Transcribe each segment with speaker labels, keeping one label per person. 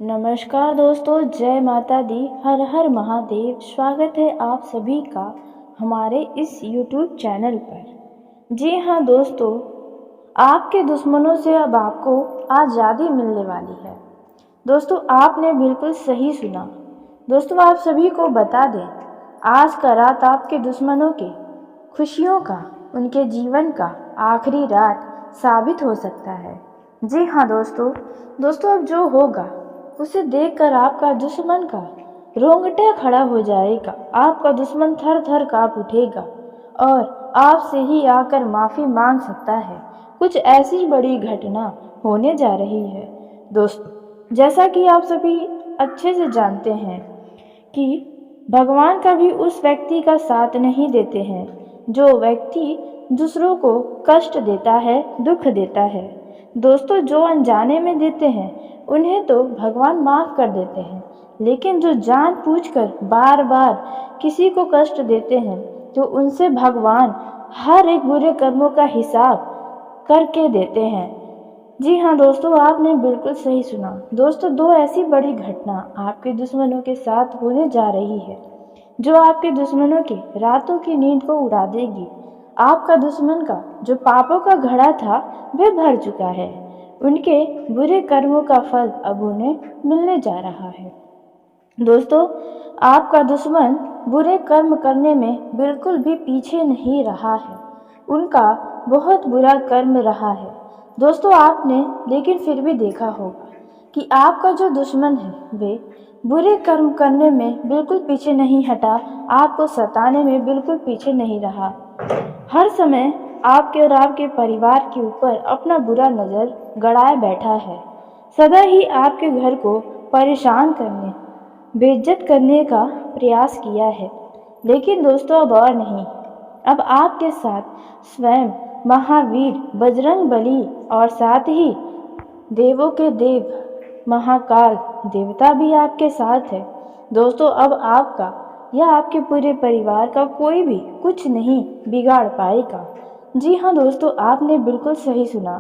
Speaker 1: नमस्कार दोस्तों, जय माता दी, हर हर महादेव। स्वागत है आप सभी का हमारे इस YouTube चैनल पर। जी हाँ दोस्तों, आपके दुश्मनों से अब आपको आज़ादी मिलने वाली है। दोस्तों, आपने बिल्कुल सही सुना। दोस्तों, आप सभी को बता दें, आज का रात आपके दुश्मनों के खुशियों का, उनके जीवन का आखिरी रात साबित हो सकता है। जी हाँ दोस्तों, अब जो होगा उसे देखकर आपका दुश्मन का रोंगटा खड़ा हो जाएगा। आपका दुश्मन थर थर काँप उठेगा और आपसे ही आकर माफ़ी मांग सकता है। कुछ ऐसी बड़ी घटना होने जा रही है। दोस्तों, जैसा कि आप सभी अच्छे से जानते हैं कि भगवान कभी उस व्यक्ति का साथ नहीं देते हैं जो व्यक्ति दूसरों को कष्ट देता है, दुख देता है। दोस्तों, जो अनजाने में देते हैं उन्हें तो भगवान माफ़ कर देते हैं, लेकिन जो जानबूझकर बार बार किसी को कष्ट देते हैं तो उनसे भगवान हर एक बुरे कर्मों का हिसाब करके देते हैं। जी हाँ दोस्तों, आपने बिल्कुल सही सुना। दोस्तों, दो ऐसी बड़ी घटना आपके दुश्मनों के साथ होने जा रही है जो आपके दुश्मनों के रातों की नींद को उड़ा देगी। आपका दुश्मन का जो पापों का घड़ा था वह भर चुका है। उनके बुरे कर्मों का फल अब उन्हें मिलने जा रहा है। दोस्तों, आपका दुश्मन बुरे कर्म करने में बिल्कुल भी पीछे नहीं रहा है। उनका बहुत बुरा कर्म रहा है। दोस्तों, आपने लेकिन फिर भी देखा होगा कि आपका जो दुश्मन है वे बुरे कर्म करने में बिल्कुल पीछे नहीं हटा, आपको सताने में बिल्कुल पीछे नहीं रहा। हर समय आपके और आपके परिवार के ऊपर अपना बुरा नज़र गड़ाए बैठा है। सदा ही आपके घर को परेशान करने, बेइज्जत करने का प्रयास किया है। लेकिन दोस्तों, अब और नहीं। अब आपके साथ स्वयं महावीर बजरंगबली और साथ ही देवों के देव महाकाल देवता भी आपके साथ है। दोस्तों, अब आपका या आपके पूरे परिवार का कोई भी कुछ नहीं बिगाड़ पाएगा। जी हाँ दोस्तों, आपने बिल्कुल सही सुना।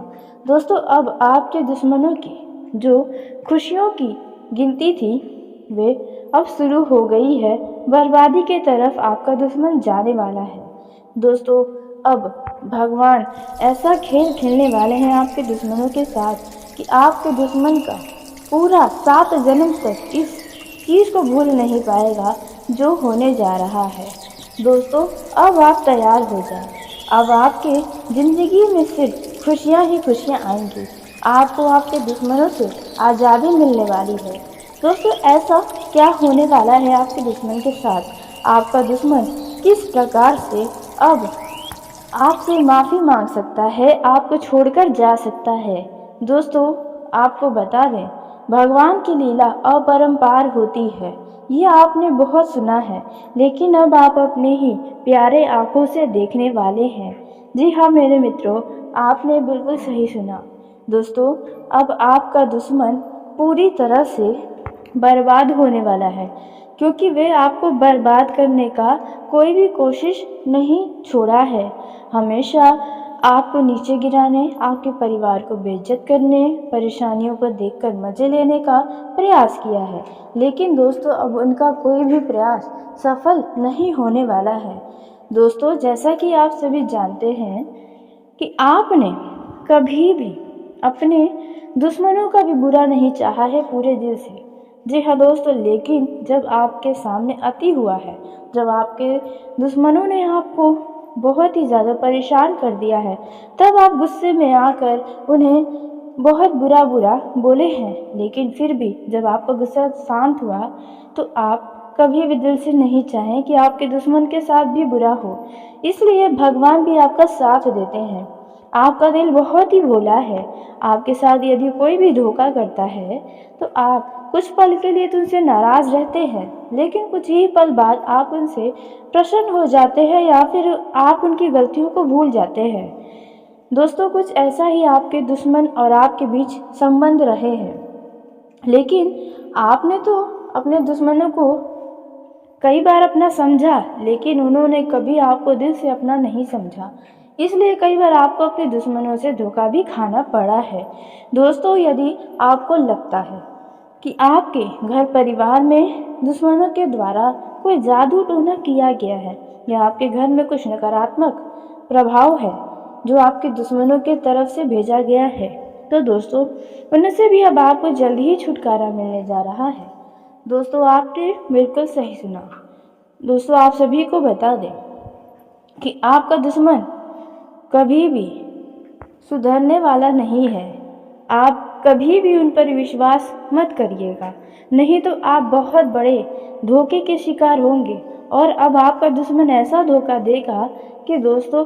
Speaker 1: दोस्तों, अब आपके दुश्मनों की जो खुशियों की गिनती थी वे अब शुरू हो गई है। बर्बादी के तरफ आपका दुश्मन जाने वाला है। दोस्तों, अब भगवान ऐसा खेल खेलने वाले हैं आपके दुश्मनों के साथ कि आपके दुश्मन का पूरा 7 जन्म तक इस चीज़ को भूल नहीं पाएगा जो होने जा रहा है। दोस्तों, अब आप तैयार हो जाएं। अब आपके ज़िंदगी में सिर्फ खुशियाँ ही खुशियाँ आएंगी। आपको आपके दुश्मनों से आज़ादी मिलने वाली है। दोस्तों, ऐसा क्या होने वाला है आपके दुश्मन के साथ? आपका दुश्मन किस प्रकार से अब आपसे माफ़ी मांग सकता है, आपको छोड़कर जा सकता है? दोस्तों, आपको बता दें, भगवान की लीला अपरंपार होती है। ये आपने बहुत सुना है, लेकिन अब आप अपने ही प्यारे आंखों से देखने वाले हैं। जी हाँ मेरे मित्रों, आपने बिल्कुल सही सुना। दोस्तों, अब आपका दुश्मन पूरी तरह से बर्बाद होने वाला है, क्योंकि वे आपको बर्बाद करने का कोई भी कोशिश नहीं छोड़ा है। हमेशा आपको नीचे गिराने, आपके परिवार को बेइज्जत करने, परेशानियों को देखकर मज़े लेने का प्रयास किया है। लेकिन दोस्तों, अब उनका कोई भी प्रयास सफल नहीं होने वाला है। दोस्तों, जैसा कि आप सभी जानते हैं कि आपने कभी भी अपने दुश्मनों का भी बुरा नहीं चाहा है पूरे दिल से। जी हाँ दोस्तों, लेकिन जब आपके सामने अति हुआ है, जब आपके दुश्मनों ने आपको बहुत ही ज़्यादा परेशान कर दिया है, तब आप गुस्से में आकर उन्हें बहुत बुरा बोले हैं। लेकिन फिर भी जब आपका गुस्सा शांत हुआ तो आप कभी भी दिल से नहीं चाहें कि आपके दुश्मन के साथ भी बुरा हो। इसलिए भगवान भी आपका साथ देते हैं। आपका दिल बहुत ही भोला है। आपके साथ यदि कोई भी धोखा करता है तो आप कुछ पल के लिए तो उनसे नाराज़ रहते हैं, लेकिन कुछ ही पल बाद आप उनसे प्रसन्न हो जाते हैं या फिर आप उनकी गलतियों को भूल जाते हैं। दोस्तों, कुछ ऐसा ही आपके दुश्मन और आपके बीच संबंध रहे हैं। लेकिन आपने तो अपने दुश्मनों को कई बार अपना समझा, लेकिन उन्होंने कभी आपको दिल से अपना नहीं समझा। इसलिए कई बार आपको अपने दुश्मनों से धोखा भी खाना पड़ा है। दोस्तों, यदि आपको लगता है कि आपके घर परिवार में दुश्मनों के द्वारा कोई जादू टोना किया गया है या आपके घर में कुछ नकारात्मक प्रभाव है जो आपके दुश्मनों के तरफ से भेजा गया है, तो दोस्तों उनसे भी अब आपको जल्द ही छुटकारा मिलने जा रहा है। दोस्तों आपने बिल्कुल सही सुना। दोस्तों आप सभी को बता दें कि आपका दुश्मन कभी भी सुधरने वाला नहीं है। आप कभी भी उन पर विश्वास मत करिएगा, नहीं तो आप बहुत बड़े धोखे के शिकार होंगे। और अब आपका दुश्मन ऐसा धोखा देगा कि दोस्तों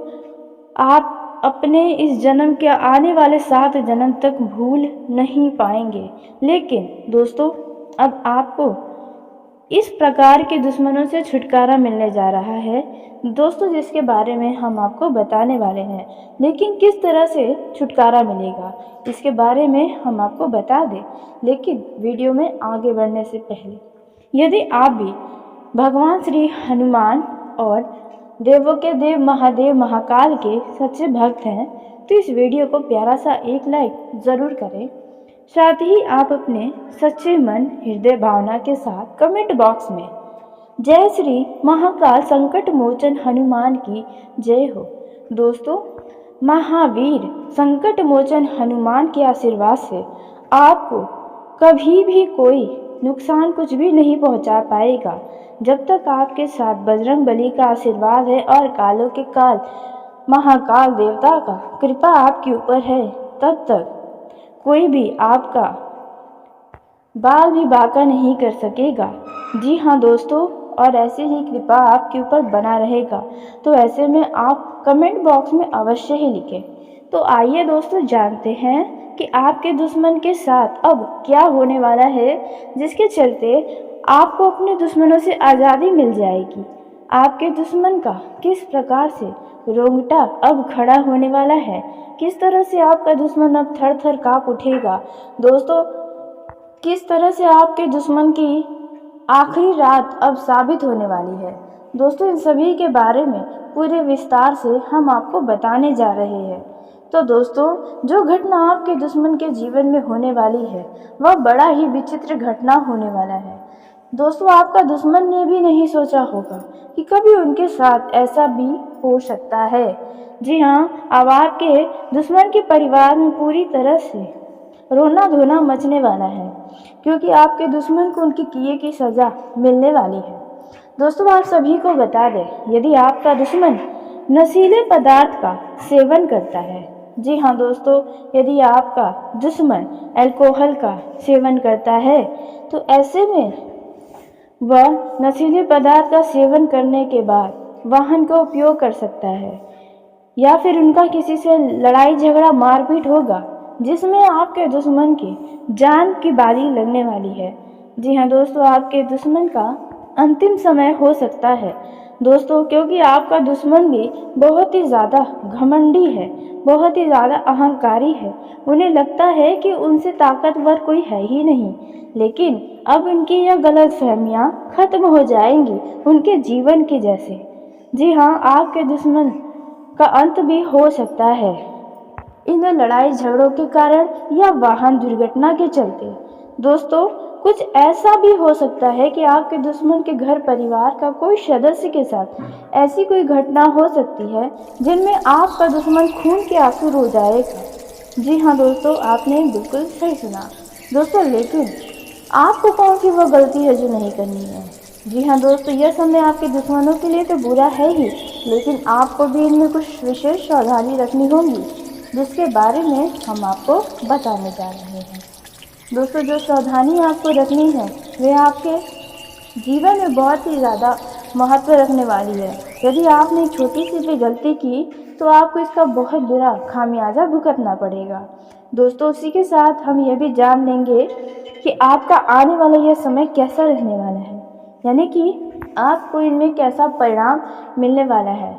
Speaker 1: आप अपने इस जन्म के आने वाले 7 जन्म तक भूल नहीं पाएंगे। लेकिन दोस्तों अब आपको इस प्रकार के दुश्मनों से छुटकारा मिलने जा रहा है दोस्तों, जिसके बारे में हम आपको बताने वाले हैं। लेकिन किस तरह से छुटकारा मिलेगा इसके बारे में हम आपको बता दें, लेकिन वीडियो में आगे बढ़ने से पहले यदि आप भी भगवान श्री हनुमान और देवों के देव महादेव महाकाल के सच्चे भक्त हैं तो इस वीडियो को प्यारा सा एक लाइक ज़रूर करें। साथ ही आप अपने सच्चे मन हृदय भावना के साथ कमेंट बॉक्स में जय श्री महाकाल संकट मोचन हनुमान की जय हो। दोस्तों महावीर संकट मोचन हनुमान के आशीर्वाद से आपको कभी भी कोई नुकसान कुछ भी नहीं पहुंचा पाएगा। जब तक आपके साथ बजरंग बली का आशीर्वाद है और कालों के काल महाकाल देवता का कृपा आपके ऊपर है, तब तक कोई भी आपका बाल भी बांका नहीं कर सकेगा। जी हाँ दोस्तों, और ऐसे ही कृपा आपके ऊपर बना रहेगा। तो ऐसे में आप कमेंट बॉक्स में अवश्य ही लिखें। तो आइए दोस्तों जानते हैं कि आपके दुश्मन के साथ अब क्या होने वाला है, जिसके चलते आपको अपने दुश्मनों से आज़ादी मिल जाएगी। आपके दुश्मन का किस प्रकार से रोंगटा अब खड़ा होने वाला है, किस तरह से आपका दुश्मन अब थर थर काँप उठेगा। दोस्तों किस तरह से आपके दुश्मन की आखिरी रात अब साबित होने वाली है। दोस्तों इन सभी के बारे में पूरे विस्तार से हम आपको बताने जा रहे हैं। तो दोस्तों जो घटना आपके दुश्मन के जीवन में होने वाली है वह बड़ा ही विचित्र घटना होने वाला है। दोस्तों आपका दुश्मन ने भी नहीं सोचा होगा कि कभी उनके साथ ऐसा भी हो सकता है। जी हाँ, अब आपके दुश्मन के परिवार में पूरी तरह से रोना धोना मचने वाला है, क्योंकि आपके दुश्मन को उनके किए की सज़ा मिलने वाली है। दोस्तों आप सभी को बता दें, यदि आपका दुश्मन नशीले पदार्थ का सेवन करता है, जी हाँ दोस्तों, यदि आपका दुश्मन अल्कोहल का सेवन करता है तो ऐसे में वह नशीले पदार्थ का सेवन करने के बाद वाहन का उपयोग कर सकता है, या फिर उनका किसी से लड़ाई झगड़ा मारपीट होगा जिसमें आपके दुश्मन की जान की बाजी लगने वाली है। जी हाँ दोस्तों, आपके दुश्मन का अंतिम समय हो सकता है दोस्तों, क्योंकि आपका दुश्मन भी बहुत ही ज़्यादा घमंडी है, बहुत ही ज़्यादा अहंकारी है। उन्हें लगता है कि उनसे ताकतवर कोई है ही नहीं। लेकिन अब उनकी यह गलतफहमियां खत्म हो जाएंगी उनके जीवन की जैसे। जी हाँ, आपके दुश्मन का अंत भी हो सकता है इन लड़ाई झगड़ों के कारण या वाहन दुर्घटना के चलते। दोस्तों कुछ ऐसा भी हो सकता है कि आपके दुश्मन के घर परिवार का कोई सदस्य के साथ ऐसी कोई घटना हो सकती है जिनमें आपका दुश्मन खून के आंसू रो जाएगा। जी हाँ दोस्तों, आपने बिल्कुल सही सुना दोस्तों। लेकिन आपको कौन सी वो गलती है जो नहीं करनी है। जी हाँ दोस्तों, यह समय आपके दुश्मनों के लिए तो बुरा है ही, लेकिन आपको भी इनमें कुछ विशेष सावधानी रखनी होगी, जिसके बारे में हम आपको बताने जा रहे हैं। दोस्तों जो सावधानी आपको रखनी है वह आपके जीवन में बहुत ही ज़्यादा महत्व रखने वाली है। यदि आपने छोटी सी भी गलती की तो आपको इसका बहुत बुरा खामियाजा भुगतना पड़ेगा। दोस्तों उसी के साथ हम यह भी जान लेंगे कि आपका आने वाला यह समय कैसा रहने वाला है, यानी कि आपको इनमें कैसा परिणाम मिलने वाला है,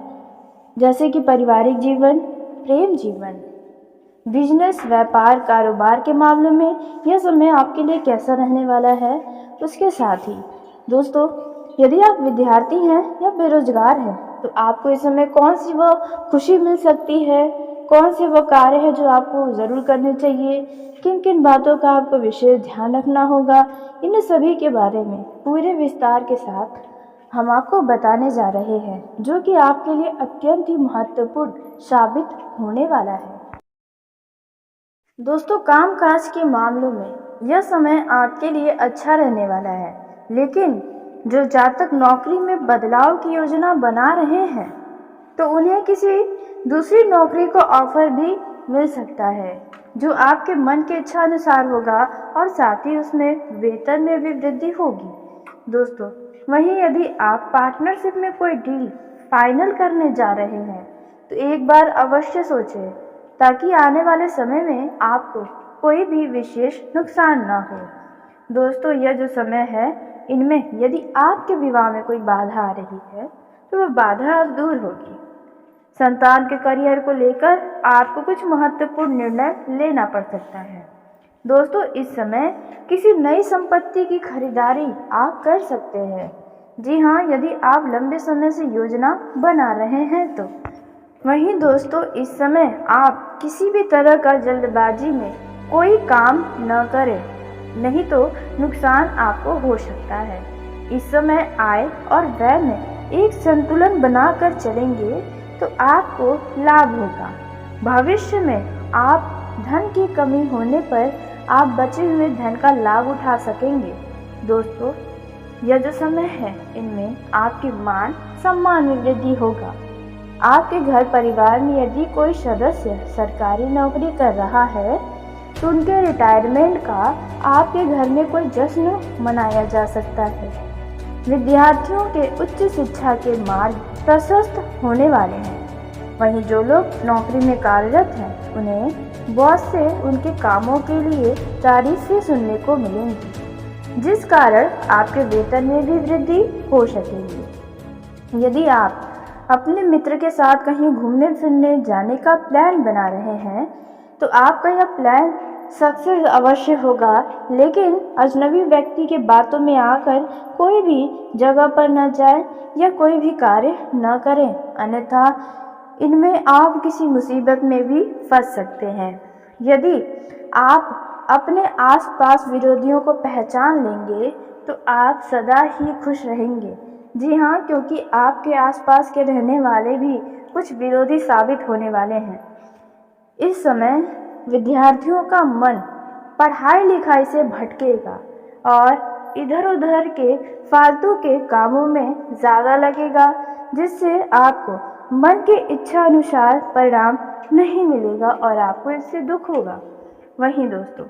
Speaker 1: जैसे कि पारिवारिक जीवन, प्रेम जीवन, बिजनेस, व्यापार, कारोबार के मामलों में यह समय आपके लिए कैसा रहने वाला है। उसके साथ ही दोस्तों यदि आप विद्यार्थी हैं या बेरोजगार हैं तो आपको इस समय कौन सी वह खुशी मिल सकती है, कौन से वो कार्य है जो आपको ज़रूर करने चाहिए, किन किन बातों का आपको विशेष ध्यान रखना होगा, इन सभी के बारे में पूरे विस्तार के साथ हम आपको बताने जा रहे हैं, जो कि आपके लिए अत्यंत ही महत्वपूर्ण साबित होने वाला है। दोस्तों, कामकाज के मामलों में यह समय आपके लिए अच्छा रहने वाला है, लेकिन जो जातक नौकरी में बदलाव की योजना बना रहे हैं तो उन्हें किसी दूसरी नौकरी को ऑफर भी मिल सकता है, जो आपके मन के इच्छा अनुसार होगा और साथ ही उसमें वेतन में भी वृद्धि होगी। दोस्तों, वहीं यदि आप पार्टनरशिप में कोई डील फाइनल करने जा रहे हैं तो एक बार अवश्य सोचें, ताकि आने वाले समय में आपको कोई भी विशेष नुकसान ना हो। दोस्तों, यह जो समय है, इनमें यदि आपके विवाह में कोई बाधा आ रही है तो वह बाधा अब दूर होगी। संतान के करियर को लेकर आपको कुछ महत्वपूर्ण निर्णय लेना पड़ सकता है। दोस्तों, इस समय किसी नई संपत्ति की खरीदारी आप कर सकते हैं। जी हाँ, यदि आप लंबे समय से योजना बना रहे हैं तो। वहीं दोस्तों, इस समय आप किसी भी तरह का जल्दबाजी में कोई काम न करें, नहीं तो नुकसान आपको हो सकता है। इस समय आय और व्यय में एक संतुलन बनाकर चलेंगे तो आपको लाभ होगा। भविष्य में आप धन की कमी होने पर आप बचे हुए धन का लाभ उठा सकेंगे। दोस्तों, यह जो समय है, इनमें आपके मान सम्मान में वृद्धि होगा। आपके घर परिवार में यदि कोई सदस्य सरकारी नौकरी कर रहा है तो उनके रिटायरमेंट का आपके घर में कोई जश्न मनाया जा सकता है। विद्यार्थियों के उच्च शिक्षा के मार्ग प्रशस्त होने वाले हैं। वहीं जो लोग नौकरी में कार्यरत हैं, उन्हें बॉस से उनके कामों के लिए तारीफें सुनने को मिलेंगी, जिस कारण आपके वेतन में भी वृद्धि हो सकेगी। यदि आप अपने मित्र के साथ कहीं घूमने फिरने जाने का प्लान बना रहे हैं तो आपका यह प्लान सक्सेस अवश्य होगा, लेकिन अजनबी व्यक्ति के बातों में आकर कोई भी जगह पर न जाए या कोई भी कार्य न करें, अन्यथा इनमें आप किसी मुसीबत में भी फंस सकते हैं। यदि आप अपने आसपास विरोधियों को पहचान लेंगे तो आप सदा ही खुश रहेंगे। जी हाँ, क्योंकि आपके आसपास के रहने वाले भी कुछ विरोधी साबित होने वाले हैं। इस समय विद्यार्थियों का मन पढ़ाई लिखाई से भटकेगा और इधर उधर के फालतू के कामों में ज़्यादा लगेगा, जिससे आपको मन के इच्छा अनुसार परिणाम नहीं मिलेगा और आपको इससे दुख होगा। वहीं दोस्तों,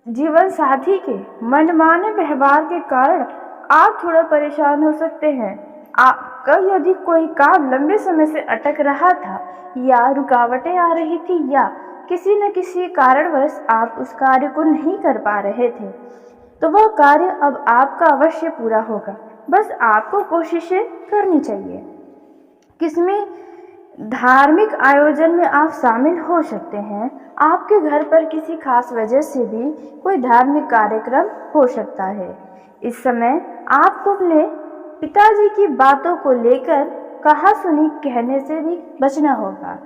Speaker 1: जीवन साथी के मनमाने व्यवहार के कारण आप थोड़ा परेशान हो सकते हैं। आपका यदि कोई काम लंबे समय से अटक रहा था या रुकावटें आ रही थी या किसी न किसी कारणवश आप उस कार्य को नहीं कर पा रहे थे, तो वह कार्य अब आपका अवश्य पूरा होगा। बस आपको कोशिशें करनी चाहिए। किसमें धार्मिक आयोजन में आप शामिल हो सकते हैं। आपके घर पर किसी खास वजह से भी कोई धार्मिक कार्यक्रम हो सकता है। इस समय आपको अपने पिताजी की बातों को लेकर कहा सुनी कहने से भी बचना होगा,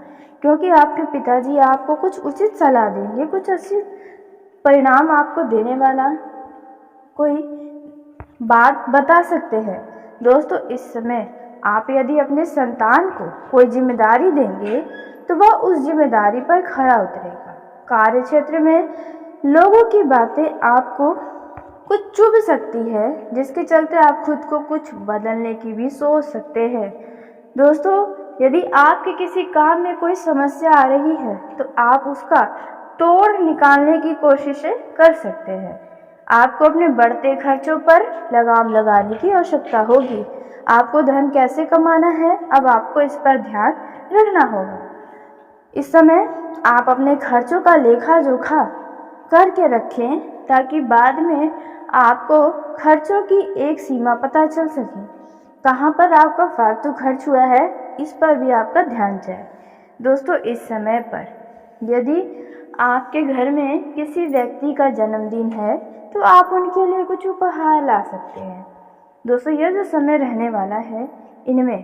Speaker 1: क्योंकि आपके पिताजी आपको कुछ उचित सलाह देंगे, कुछ अच्छे परिणाम आपको देने वाला कोई बात बता सकते हैं। दोस्तों, इस समय आप यदि अपने संतान को कोई जिम्मेदारी देंगे तो वह उस जिम्मेदारी पर खरा उतरेगा। कार्य क्षेत्र में लोगों की बातें आपको कुछ चुभ सकती है, जिसके चलते आप खुद को कुछ बदलने की भी सोच सकते हैं। दोस्तों, यदि आपके किसी काम में कोई समस्या आ रही है तो आप उसका तोड़ निकालने की कोशिशें कर सकते हैं। आपको अपने बढ़ते खर्चों पर लगाम लगाने की आवश्यकता होगी। आपको धन कैसे कमाना है, अब आपको इस पर ध्यान रखना होगा। इस समय आप अपने खर्चों का लेखा जोखा करके रखें, ताकि बाद में आपको खर्चों की एक सीमा पता चल सके। कहाँ पर आपका फालतू खर्च हुआ है, इस पर भी आपका ध्यान जाए। दोस्तों, इस समय पर यदि आपके घर में किसी व्यक्ति का जन्मदिन है तो आप उनके लिए कुछ उपहार ला सकते हैं। दोस्तों, यह जो समय रहने वाला है, इनमें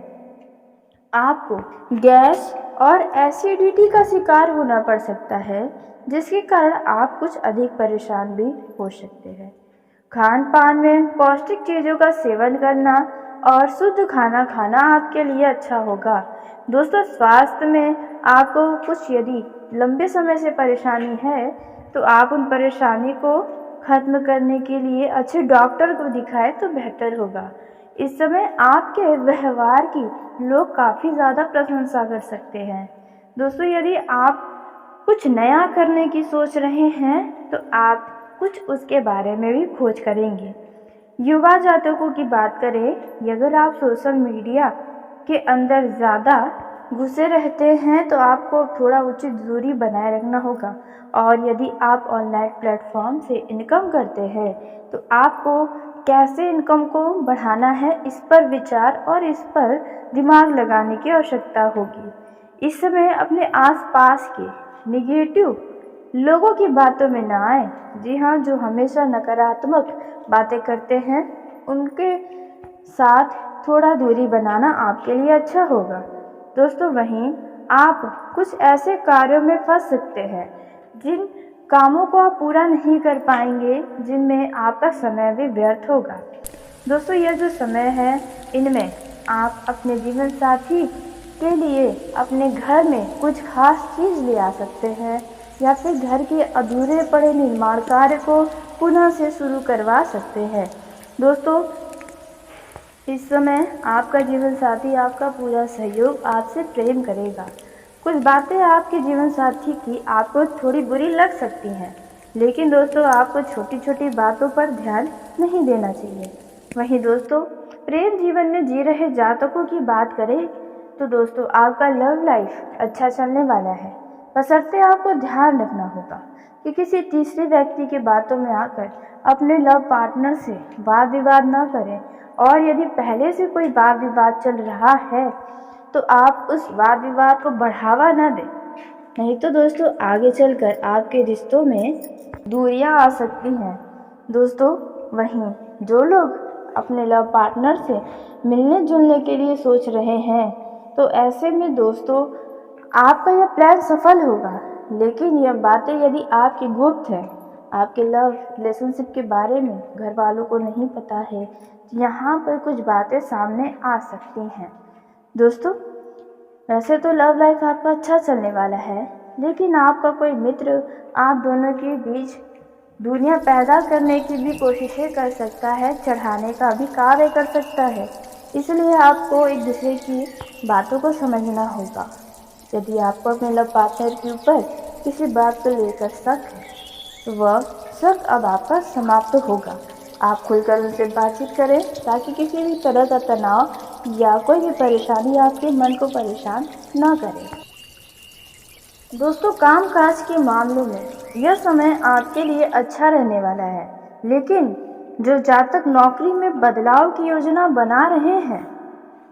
Speaker 1: आपको गैस और एसिडिटी का शिकार होना पड़ सकता है, जिसके कारण आप कुछ अधिक परेशान भी हो सकते हैं। खान पान में पौष्टिक चीज़ों का सेवन करना और शुद्ध खाना खाना आपके लिए अच्छा होगा। दोस्तों, स्वास्थ्य में आपको कुछ यदि लंबे समय से परेशानी है तो आप उन परेशानी को खत्म करने के लिए अच्छे डॉक्टर को दिखाएं तो बेहतर होगा। इस समय आपके व्यवहार की लोग काफ़ी ज़्यादा प्रशंसा कर सकते हैं। दोस्तों, यदि आप कुछ नया करने की सोच रहे हैं तो आप कुछ उसके बारे में भी खोज करेंगे। युवा जातकों की बात करें, अगर आप सोशल मीडिया के अंदर ज़्यादा घुसे रहते हैं तो आपको थोड़ा उचित दूरी बनाए रखना होगा। और यदि आप ऑनलाइन प्लेटफॉर्म से इनकम करते हैं तो आपको कैसे इनकम को बढ़ाना है, इस पर विचार और इस पर दिमाग लगाने की आवश्यकता होगी। इस समय अपने आसपास के निगेटिव लोगों की बातों में ना आए। जी हाँ, जो हमेशा नकारात्मक बातें करते हैं उनके साथ थोड़ा दूरी बनाना आपके लिए अच्छा होगा। दोस्तों, वहीं आप कुछ ऐसे कार्यों में फंस सकते हैं जिन कामों को आप पूरा नहीं कर पाएंगे, जिनमें आपका समय भी व्यर्थ होगा। दोस्तों, यह जो समय है इनमें आप अपने जीवन साथी के लिए अपने घर में कुछ खास चीज़ ले आ सकते हैं या फिर घर के अधूरे पड़े निर्माण कार्य को पुनः से शुरू करवा सकते हैं। दोस्तों, इस समय आपका जीवन साथी आपका पूरा सहयोग आपसे प्रेम करेगा। कुछ बातें आपके जीवन साथी की आपको थोड़ी बुरी लग सकती हैं, लेकिन दोस्तों आपको छोटी छोटी बातों पर ध्यान नहीं देना चाहिए। वहीं दोस्तों, प्रेम जीवन में जी रहे जातकों की बात करें तो दोस्तों आपका लव लाइफ अच्छा चलने वाला है, बशर्ते आपको ध्यान रखना होगा कि किसी तीसरे व्यक्ति की बातों में आकर अपने लव पार्टनर से वाद विवाद न करें। और यदि पहले से कोई वाद विवाद चल रहा है तो आप उस वाद विवाद को बढ़ावा न दें, नहीं तो दोस्तों आगे चलकर आपके रिश्तों में दूरियां आ सकती हैं। दोस्तों, वहीं जो लोग अपने लव पार्टनर से मिलने जुलने के लिए सोच रहे हैं तो ऐसे में दोस्तों आपका यह प्लान सफल होगा, लेकिन यह बातें यदि आपकी गुप्त है, आपके लव रिलेशनशिप के बारे में घर वालों को नहीं पता है, यहाँ पर कुछ बातें सामने आ सकती हैं। दोस्तों, वैसे तो लव लाइफ आपका अच्छा चलने वाला है, लेकिन आपका कोई मित्र आप दोनों के बीच दुनिया पैदा करने की भी कोशिशें कर सकता है, चढ़ाने का भी कार्य कर सकता है। इसलिए आपको एक दूसरे की बातों को समझना होगा। यदि आपको अपने लव पार्टनर के ऊपर किसी बात को लेकर शक है तो वह शक अब आपका समाप्त होगा। आप खुलकर उनसे बातचीत करें ताकि किसी भी तरह का तनाव या कोई भी परेशानी आपके मन को परेशान न करे। दोस्तों, कामकाज के मामलों में यह समय आपके लिए अच्छा रहने वाला है, लेकिन जो जातक नौकरी में बदलाव की योजना बना रहे हैं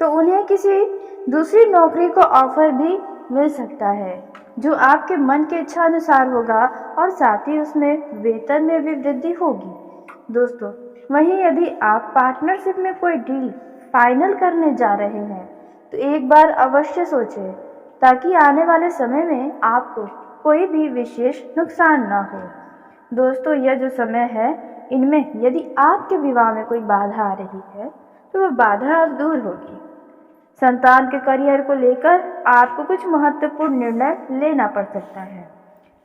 Speaker 1: तो उन्हें किसी दूसरी नौकरी को ऑफर भी मिल सकता है जो आपके मन के इच्छा अनुसार होगा और साथ ही उसमें वेतन में भी वृद्धि होगी। दोस्तों, वहीं यदि आप पार्टनरशिप में कोई डील फाइनल करने जा रहे हैं तो एक बार अवश्य सोचें ताकि आने वाले समय में आपको कोई भी विशेष नुकसान ना हो। दोस्तों, यह जो समय है इनमें यदि आपके विवाह में कोई बाधा आ रही है तो वह बाधा अब दूर होगी। संतान के करियर को लेकर आपको कुछ महत्वपूर्ण निर्णय लेना पड़ सकता है।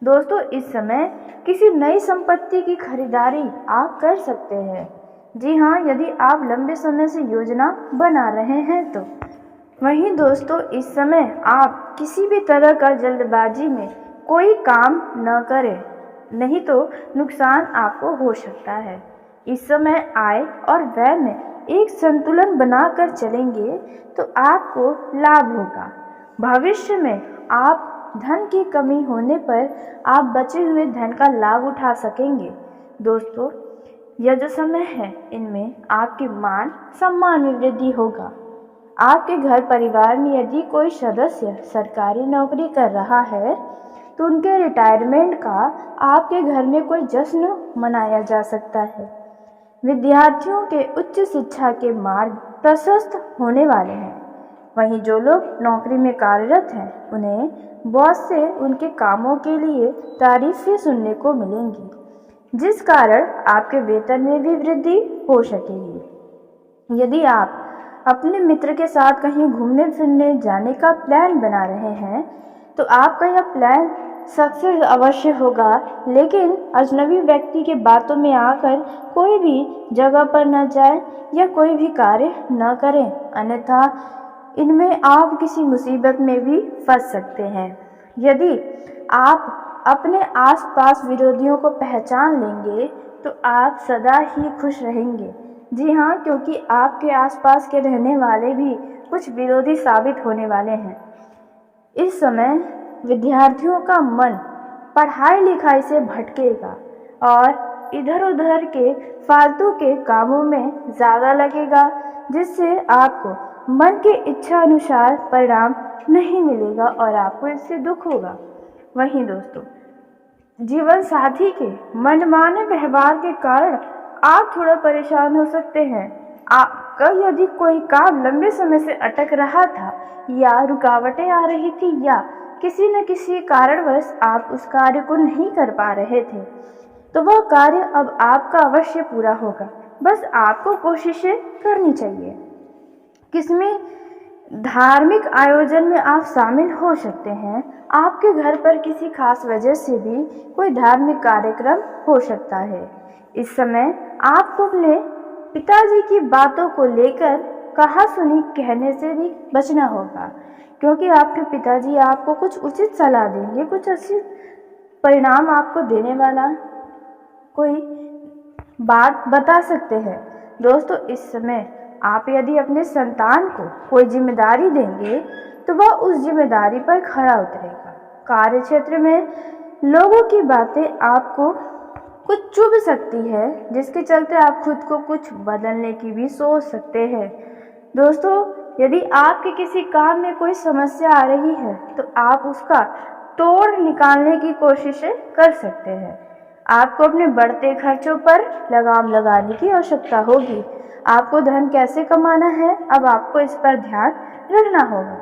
Speaker 1: दोस्तों, इस समय किसी नई संपत्ति की खरीदारी आप कर सकते हैं। जी हाँ, यदि आप लंबे समय से योजना बना रहे हैं तो। वहीं दोस्तों, इस समय आप किसी भी तरह का जल्दबाजी में कोई काम न करें, नहीं तो नुकसान आपको हो सकता है। इस समय आय और व्यय में एक संतुलन बनाकर चलेंगे तो आपको लाभ होगा। भविष्य में आप धन की कमी होने पर आप बचे हुए धन का लाभ उठा सकेंगे। दोस्तों, यह जो समय है इनमें आपके मान सम्मान में वृद्धि होगा। आपके घर परिवार में यदि कोई सदस्य सरकारी नौकरी कर रहा है तो उनके रिटायरमेंट का आपके घर में कोई जश्न मनाया जा सकता है। विद्यार्थियों के उच्च शिक्षा के मार्ग प्रशस्त होने वाले हैं। वहीं जो लोग नौकरी में कार्यरत हैं उन्हें बॉस से उनके कामों के लिए तारीफें सुनने को मिलेंगी, जिस कारण आपके वेतन में भी वृद्धि हो सकेगी। यदि आप अपने मित्र के साथ कहीं घूमने फिरने जाने का प्लान बना रहे हैं तो आपका यह प्लान सक्सेस अवश्य होगा, लेकिन अजनबी व्यक्ति के बातों में आकर कोई भी जगह पर न जाए या कोई भी कार्य न करें, अन्यथा इनमें आप किसी मुसीबत में भी फंस सकते हैं। यदि आप अपने आसपास विरोधियों को पहचान लेंगे तो आप सदा ही खुश रहेंगे। जी हाँ, क्योंकि आपके आसपास के रहने वाले भी कुछ विरोधी साबित होने वाले हैं। इस समय विद्यार्थियों का मन पढ़ाई लिखाई से भटकेगा और इधर उधर के फालतू के कामों में ज़्यादा लगेगा, जिससे आपको मन के इच्छा अनुसार परिणाम नहीं मिलेगा और आपको इससे दुख होगा। वहीं दोस्तों, जीवन साथी के मनमाने व्यवहार के कारण आप थोड़ा परेशान हो सकते हैं। आपका यदि कोई काम लंबे समय से अटक रहा था या रुकावटें आ रही थी या किसी न किसी कारणवश आप उस कार्य को नहीं कर पा रहे थे, तो वह कार्य अब आपका अवश्य पूरा होगा। बस आपको कोशिशें करनी चाहिए। किसमें धार्मिक आयोजन में आप शामिल हो सकते हैं। आपके घर पर किसी खास वजह से भी कोई धार्मिक कार्यक्रम हो सकता है। इस समय आपको अपने पिताजी की बातों को लेकर कहा सुनी कहने से भी बचना होगा, क्योंकि आपके पिताजी आपको कुछ उचित सलाह देंगे, कुछ अच्छे परिणाम आपको देने वाला कोई बात बता सकते हैं। दोस्तों, इस समय आप यदि अपने संतान को कोई जिम्मेदारी देंगे तो वह उस जिम्मेदारी पर खरा उतरेगा। कार्य क्षेत्र में लोगों की बातें आपको कुछ चुभ सकती है, जिसके चलते आप खुद को कुछ बदलने की भी सोच सकते हैं। दोस्तों, यदि आपके किसी काम में कोई समस्या आ रही है तो आप उसका तोड़ निकालने की कोशिशें कर सकते हैं। आपको अपने बढ़ते खर्चों पर लगाम लगाने की आवश्यकता होगी। आपको धन कैसे कमाना है, अब आपको इस पर ध्यान रखना होगा।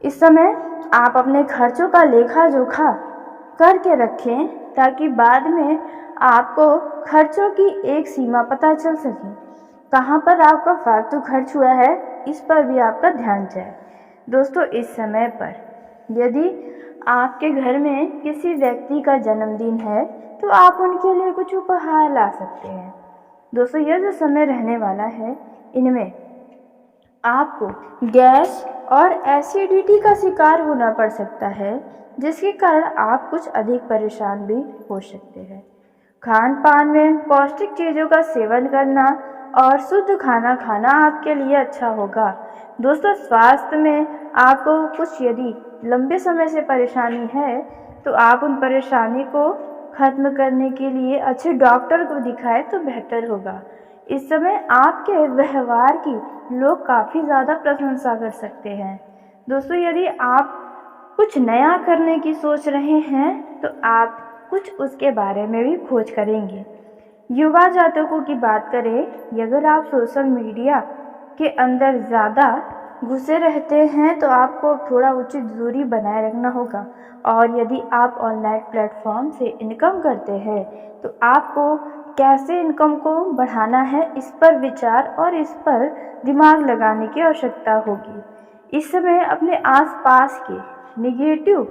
Speaker 1: इस समय आप अपने खर्चों का लेखा जोखा करके रखें, ताकि बाद में आपको खर्चों की एक सीमा पता चल सके। कहाँ पर आपका फालतू खर्च हुआ है, इस पर भी आपका ध्यान जाए। दोस्तों, इस समय पर यदि आपके घर में किसी व्यक्ति का जन्मदिन है तो आप उनके लिए कुछ उपहार ला सकते हैं। दोस्तों, यह जो समय रहने वाला है, इनमें आपको गैस और एसिडिटी का शिकार होना पड़ सकता है, जिसके कारण आप कुछ अधिक परेशान भी हो सकते हैं। खान पान में पौष्टिक चीज़ों का सेवन करना और शुद्ध खाना खाना आपके लिए अच्छा होगा। दोस्तों, स्वास्थ्य में आपको कुछ यदि लंबे समय से परेशानी है तो आप उन परेशानी को खत्म करने के लिए अच्छे डॉक्टर को दिखाएं तो बेहतर होगा। इस समय आपके व्यवहार की लोग काफ़ी ज़्यादा प्रशंसा कर सकते हैं। दोस्तों, यदि आप कुछ नया करने की सोच रहे हैं तो आप कुछ उसके बारे में भी खोज करेंगे। युवा जातकों की बात करें, अगर आप सोशल मीडिया के अंदर ज़्यादा घुसे रहते हैं तो आपको थोड़ा उचित दूरी बनाए रखना होगा, और यदि आप ऑनलाइन प्लेटफॉर्म से इनकम करते हैं तो आपको कैसे इनकम को बढ़ाना है, इस पर विचार और इस पर दिमाग लगाने की आवश्यकता होगी। इस समय अपने आसपास के निगेटिव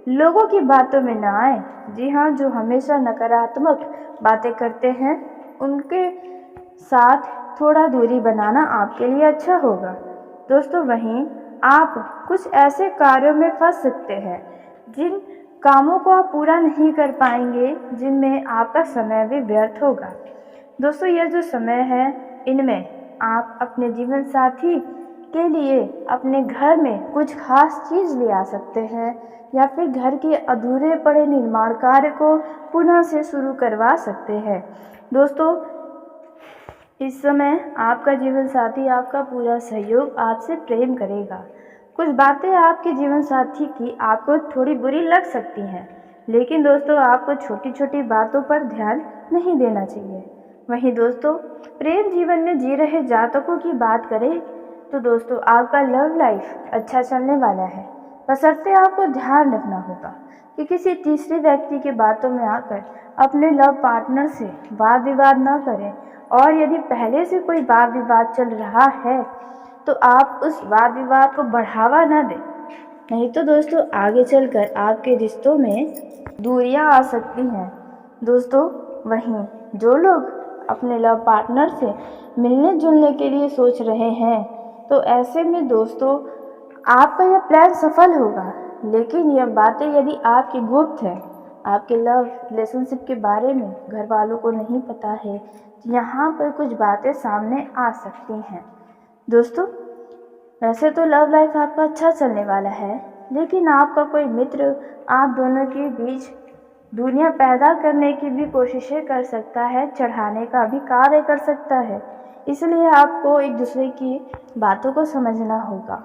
Speaker 1: लोगों की बातों में ना आए। जी हाँ, जो हमेशा नकारात्मक बातें करते हैं उनके साथ थोड़ा दूरी बनाना आपके लिए अच्छा होगा। दोस्तों, वहीं आप कुछ ऐसे कार्यों में फंस सकते हैं जिन कामों को आप पूरा नहीं कर पाएंगे, जिनमें आपका समय भी व्यर्थ होगा। दोस्तों, यह जो समय है, इनमें आप अपने जीवन साथी के लिए अपने घर में कुछ खास चीज़ ले आ सकते हैं, या फिर घर के अधूरे पड़े निर्माण कार्य को पुनः से शुरू करवा सकते हैं। दोस्तों, इस समय आपका जीवन साथी आपका पूरा सहयोग आपसे प्रेम करेगा। कुछ बातें आपके जीवन साथी की आपको थोड़ी बुरी लग सकती हैं, लेकिन दोस्तों, आपको छोटी छोटी बातों पर ध्यान नहीं देना चाहिए। वहीं दोस्तों, प्रेम जीवन में जी रहे जातकों की बात करें तो दोस्तों आपका लव लाइफ अच्छा चलने वाला है, बशर्ते आपको ध्यान रखना होगा कि किसी तीसरे व्यक्ति की बातों में आकर अपने लव पार्टनर से वाद विवाद न करें। और यदि पहले से कोई वाद विवाद चल रहा है तो आप उस वाद विवाद को बढ़ावा न दें, नहीं तो दोस्तों आगे चलकर आपके रिश्तों में दूरियां आ सकती हैं। दोस्तों वहीं जो लोग अपने लव पार्टनर से मिलने जुलने के लिए सोच रहे हैं तो ऐसे में दोस्तों आपका यह प्लान सफल होगा, लेकिन यह बातें यदि आपकी गुप्त है, आपके लव रिलेशनशिप के बारे में घर वालों को नहीं पता है, तो यहाँ पर कुछ बातें सामने आ सकती हैं। दोस्तों वैसे तो लव लाइफ आपका अच्छा चलने वाला है, लेकिन आपका कोई मित्र आप दोनों के बीच दुनिया पैदा करने की भी कोशिशें कर सकता है, चढ़ाने का भी कार्य कर सकता है। इसलिए आपको एक दूसरे की बातों को समझना होगा।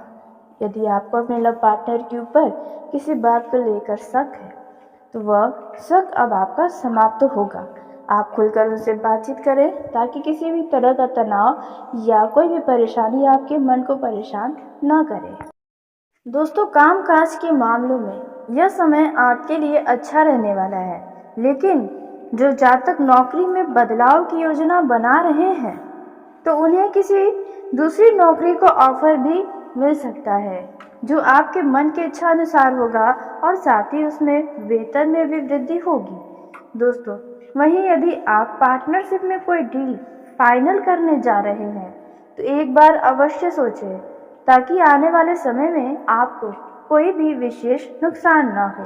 Speaker 1: यदि आपको अपने लव पार्टनर के ऊपर किसी बात को लेकर शक है तो वह शक अब आपका समाप्त होगा। आप खुलकर उनसे बातचीत करें ताकि किसी भी तरह का तनाव या कोई भी परेशानी आपके मन को परेशान न करे। दोस्तों कामकाज के मामलों में यह समय आपके लिए अच्छा रहने वाला है, लेकिन जो जातक नौकरी में बदलाव की योजना बना रहे हैं तो उन्हें किसी दूसरी नौकरी को ऑफर भी मिल सकता है जो आपके मन के इच्छा अनुसार होगा और साथ ही उसमें वेतन में भी वृद्धि होगी। दोस्तों वहीं यदि आप पार्टनरशिप में कोई डील फाइनल करने जा रहे हैं तो एक बार अवश्य सोचें ताकि आने वाले समय में आपको कोई भी विशेष नुकसान ना हो।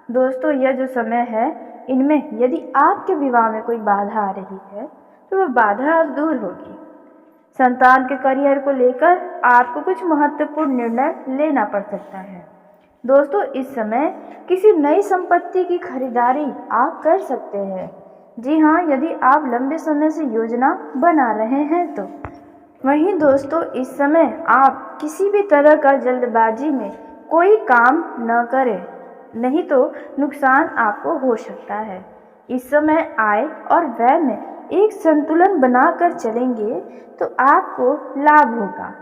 Speaker 1: दोस्तों यह जो समय है इनमें यदि आपके विवाह में कोई बाधा आ रही है तो वह बाधा अब दूर होगी। संतान के करियर को लेकर आपको कुछ महत्वपूर्ण निर्णय लेना पड़ सकता है। दोस्तों इस समय किसी नई संपत्ति की खरीदारी आप कर सकते हैं। जी हाँ, यदि आप लंबे समय से योजना बना रहे हैं तो। वहीं दोस्तों इस समय आप किसी भी तरह का जल्दबाजी में कोई काम न करें, नहीं तो नुकसान आपको हो सकता है। इस समय आय और व्यय में एक संतुलन बनाकर चलेंगे तो आपको लाभ होगा।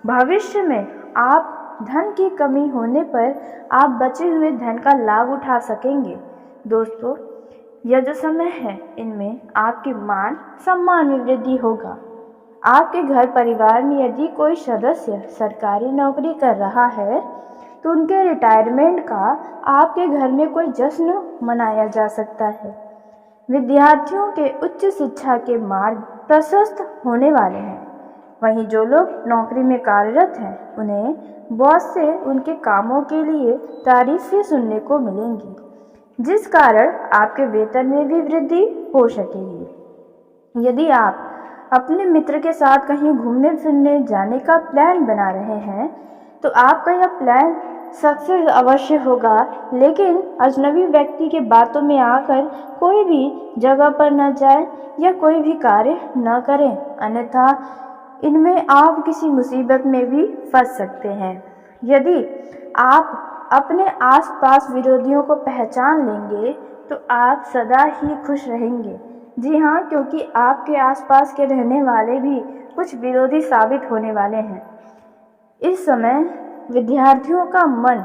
Speaker 1: भविष्य में आप धन की कमी होने पर आप बचे हुए धन का लाभ उठा सकेंगे। दोस्तों यह जो समय है इनमें आपके मान सम्मान में वृद्धि होगा। आपके घर परिवार में यदि कोई सदस्य सरकारी नौकरी कर रहा है तो उनके रिटायरमेंट का आपके घर में कोई जश्न मनाया जा सकता है। विद्यार्थियों के उच्च शिक्षा के मार्ग प्रशस्त होने वाले हैं। वहीं जो लोग नौकरी में कार्यरत हैं उन्हें बॉस से उनके कामों के लिए तारीफें सुनने को मिलेंगी, जिस कारण आपके वेतन में भी वृद्धि हो सकेगी। यदि आप अपने मित्र के साथ कहीं घूमने फिरने जाने का प्लान बना रहे हैं तो आपका यह प्लान सक्सेस अवश्य होगा, लेकिन अजनबी व्यक्ति के बातों में आकर कोई भी जगह पर न जाएं या कोई भी कार्य न करें, अन्यथा इनमें आप किसी मुसीबत में भी फंस सकते हैं। यदि आप अपने आसपास विरोधियों को पहचान लेंगे तो आप सदा ही खुश रहेंगे। जी हाँ, क्योंकि आपके आसपास के रहने वाले भी कुछ विरोधी साबित होने वाले हैं। इस समय विद्यार्थियों का मन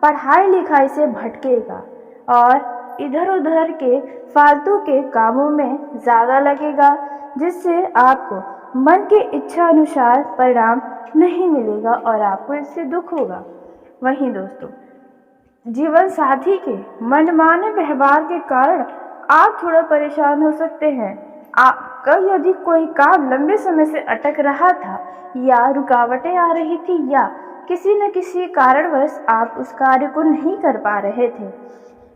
Speaker 1: पढ़ाई लिखाई से भटकेगा और इधर उधर के फालतू के कामों में ज़्यादा लगेगा, जिससे आपको मन के इच्छा अनुसार परिणाम नहीं मिलेगा और आपको इससे दुख होगा। वहीं दोस्तों जीवन साथी के मनमाने व्यवहार के कारण आप थोड़ा परेशान हो सकते हैं। आपका यदि कोई काम लंबे समय से अटक रहा था या रुकावटें आ रही थी या किसी न किसी कारणवश आप उस कार्य को नहीं कर पा रहे थे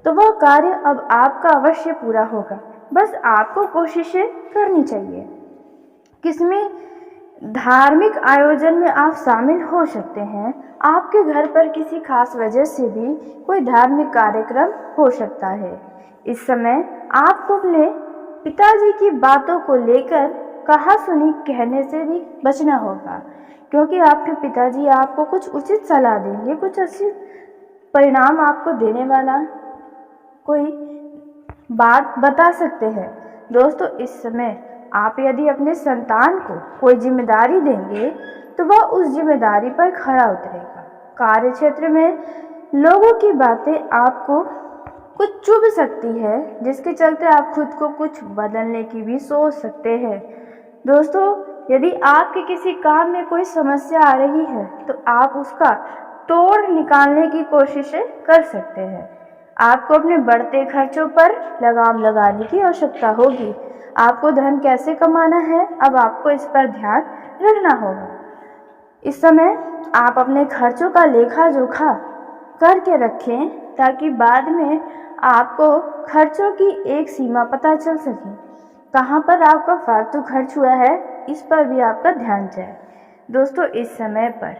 Speaker 1: तो वह कार्य अब आपका अवश्य पूरा होगा। बस आपको कोशिशें करनी चाहिए। किसमें धार्मिक आयोजन में आप शामिल हो सकते हैं। आपके घर पर किसी खास वजह से भी कोई धार्मिक कार्यक्रम हो सकता है। इस समय आपको अपने पिताजी की बातों को लेकर कहा सुनी कहने से भी बचना होगा, क्योंकि आपके पिताजी आपको कुछ उचित सलाह देंगे, कुछ अच्छी परिणाम आपको देने वाला कोई बात बता सकते हैं। दोस्तों इस समय आप यदि अपने संतान को कोई जिम्मेदारी देंगे तो वह उस जिम्मेदारी पर खरा उतरेगा। कार्य क्षेत्र में लोगों की बातें आपको कुछ चुभ सकती है, जिसके चलते आप खुद को कुछ बदलने की भी सोच सकते हैं। दोस्तों, यदि आपके किसी काम में कोई समस्या आ रही है तो आप उसका तोड़ निकालने की कोशिशें कर सकते हैं। आपको अपने बढ़ते खर्चों पर लगाम लगाने की आवश्यकता होगी। आपको धन कैसे कमाना है, अब आपको इस पर ध्यान रखना होगा। इस समय आप अपने खर्चों का लेखा जोखा करके रखें ताकि बाद में आपको खर्चों की एक सीमा पता चल सके। कहाँ पर आपका फालतू खर्च हुआ है, इस पर भी आपका ध्यान जाए। दोस्तों, इस समय पर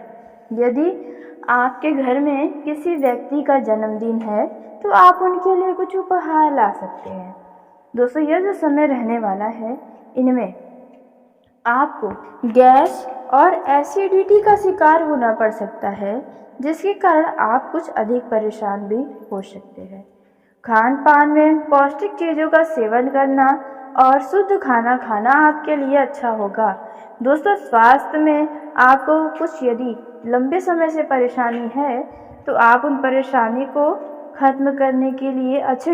Speaker 1: यदि आपके घर में किसी व्यक्ति का जन्मदिन है तो आप उनके लिए कुछ उपहार ला सकते हैं। दोस्तों, यह जो समय रहने वाला है, इनमें आपको गैस और एसिडिटी का शिकार होना पड़ सकता है, जिसके कारण आप कुछ अधिक परेशान भी हो सकते हैं। खान पान में पौष्टिक चीज़ों का सेवन करना और शुद्ध खाना खाना आपके लिए अच्छा होगा। दोस्तों, स्वास्थ्य में आपको कुछ यदि लंबे समय से परेशानी है तो आप उन परेशानी को खत्म करने के लिए अच्छे